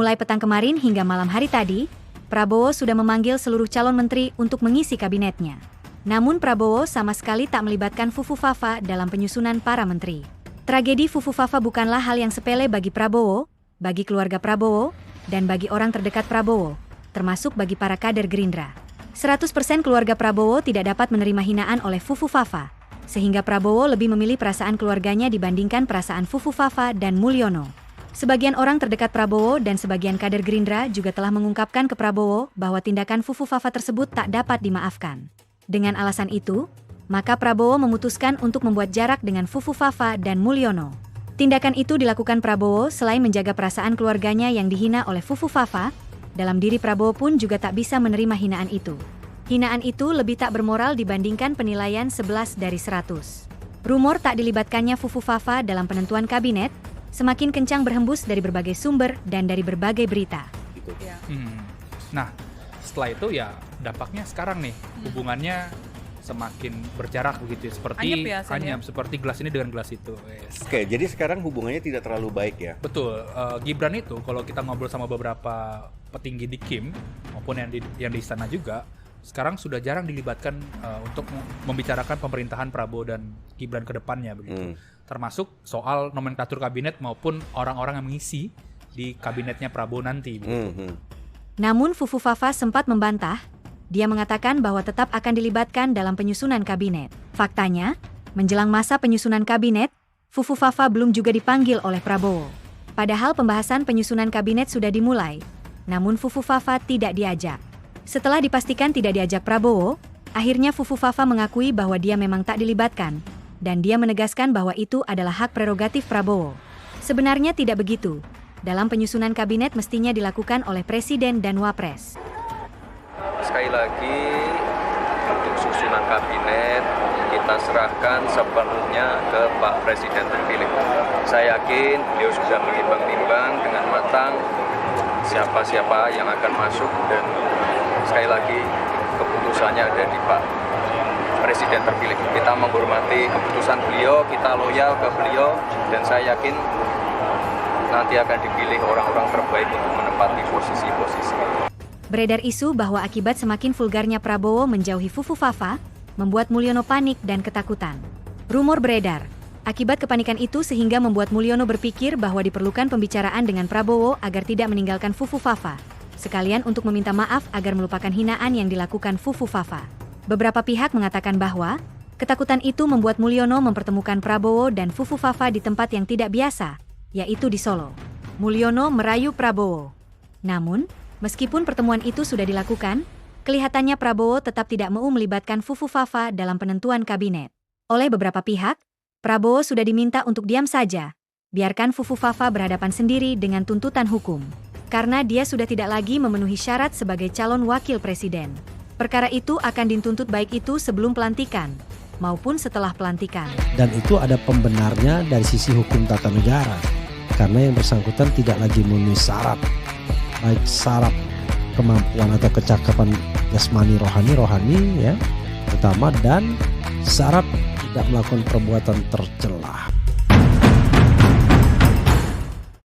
Mulai petang kemarin hingga malam hari tadi, Prabowo sudah memanggil seluruh calon menteri untuk mengisi kabinetnya. Namun Prabowo sama sekali tak melibatkan Fufufafa dalam penyusunan para menteri. Tragedi Fufufafa bukanlah hal yang sepele bagi Prabowo, bagi keluarga Prabowo, dan bagi orang terdekat Prabowo, termasuk bagi para kader Gerindra. 100% keluarga Prabowo tidak dapat menerima hinaan oleh Fufufafa, sehingga Prabowo lebih memilih perasaan keluarganya dibandingkan perasaan Fufufafa dan Mulyono. Sebagian orang terdekat Prabowo dan sebagian kader Gerindra juga telah mengungkapkan ke Prabowo bahwa tindakan Fufufafa tersebut tak dapat dimaafkan. Dengan alasan itu, maka Prabowo memutuskan untuk membuat jarak dengan Fufufafa dan Mulyono. Tindakan itu dilakukan Prabowo selain menjaga perasaan keluarganya yang dihina oleh Fufufafa, dalam diri Prabowo pun juga tak bisa menerima hinaan itu. Hinaan itu lebih tak bermoral dibandingkan penilaian 11 dari 100. Rumor tak dilibatkannya Fufufafa dalam penentuan kabinet semakin kencang berhembus dari berbagai sumber dan dari berbagai berita. Nah, setelah itu ya dampaknya sekarang nih, hubungannya semakin berjarak begitu ya, seperti hanya seperti gelas ini dengan gelas itu. Yes. Oke, jadi sekarang hubungannya tidak terlalu baik ya? Betul, Gibran itu kalau kita ngobrol sama beberapa petinggi di Kim maupun yang di istana juga, sekarang sudah jarang dilibatkan untuk membicarakan pemerintahan Prabowo dan Gibran ke depannya begitu. Termasuk soal nomenklatur kabinet maupun orang-orang yang mengisi di kabinetnya Prabowo nanti. Namun Fufufafa sempat membantah. Dia mengatakan bahwa tetap akan dilibatkan dalam penyusunan kabinet. Faktanya, menjelang masa penyusunan kabinet, Fufufafa belum juga dipanggil oleh Prabowo. Padahal pembahasan penyusunan kabinet sudah dimulai, namun Fufufafa tidak diajak. Setelah dipastikan tidak diajak Prabowo, akhirnya Fufufafa mengakui bahwa dia memang tak dilibatkan, dan dia menegaskan bahwa itu adalah hak prerogatif Prabowo. Sebenarnya tidak begitu. Dalam penyusunan kabinet mestinya dilakukan oleh Presiden dan Wapres. Sekali lagi, untuk susunan kabinet kita serahkan sepenuhnya ke Pak Presiden terpilih. Saya yakin beliau sudah menimbang-nimbang dengan matang siapa-siapa yang akan masuk, dan sekali lagi keputusannya ada di Pak Presiden terpilih. Kita menghormati keputusan beliau, kita loyal ke beliau, dan saya yakin nanti akan dipilih orang-orang terbaik untuk menempati posisi-posisi. Beredar isu bahwa akibat semakin vulgarnya Prabowo menjauhi Fufufafa, membuat Mulyono panik dan ketakutan. Rumor beredar, akibat kepanikan itu sehingga membuat Mulyono berpikir bahwa diperlukan pembicaraan dengan Prabowo agar tidak meninggalkan Fufufafa, sekalian untuk meminta maaf agar melupakan hinaan yang dilakukan Fufufafa. Beberapa pihak mengatakan bahwa ketakutan itu membuat Mulyono mempertemukan Prabowo dan Fufufafa di tempat yang tidak biasa, yaitu di Solo. Mulyono merayu Prabowo. Namun, meskipun pertemuan itu sudah dilakukan, kelihatannya Prabowo tetap tidak mau melibatkan Fufufafa dalam penentuan kabinet. Oleh beberapa pihak, Prabowo sudah diminta untuk diam saja, biarkan Fufufafa berhadapan sendiri dengan tuntutan hukum, karena dia sudah tidak lagi memenuhi syarat sebagai calon wakil presiden. Perkara itu akan dituntut baik itu sebelum pelantikan, maupun setelah pelantikan. Dan itu ada pembenarnya dari sisi hukum tata negara, karena yang bersangkutan tidak lagi memenuhi syarat, baik syarat kemampuan atau kecakapan jasmani rohani ya, utama, dan syarat tidak melakukan perbuatan tercela.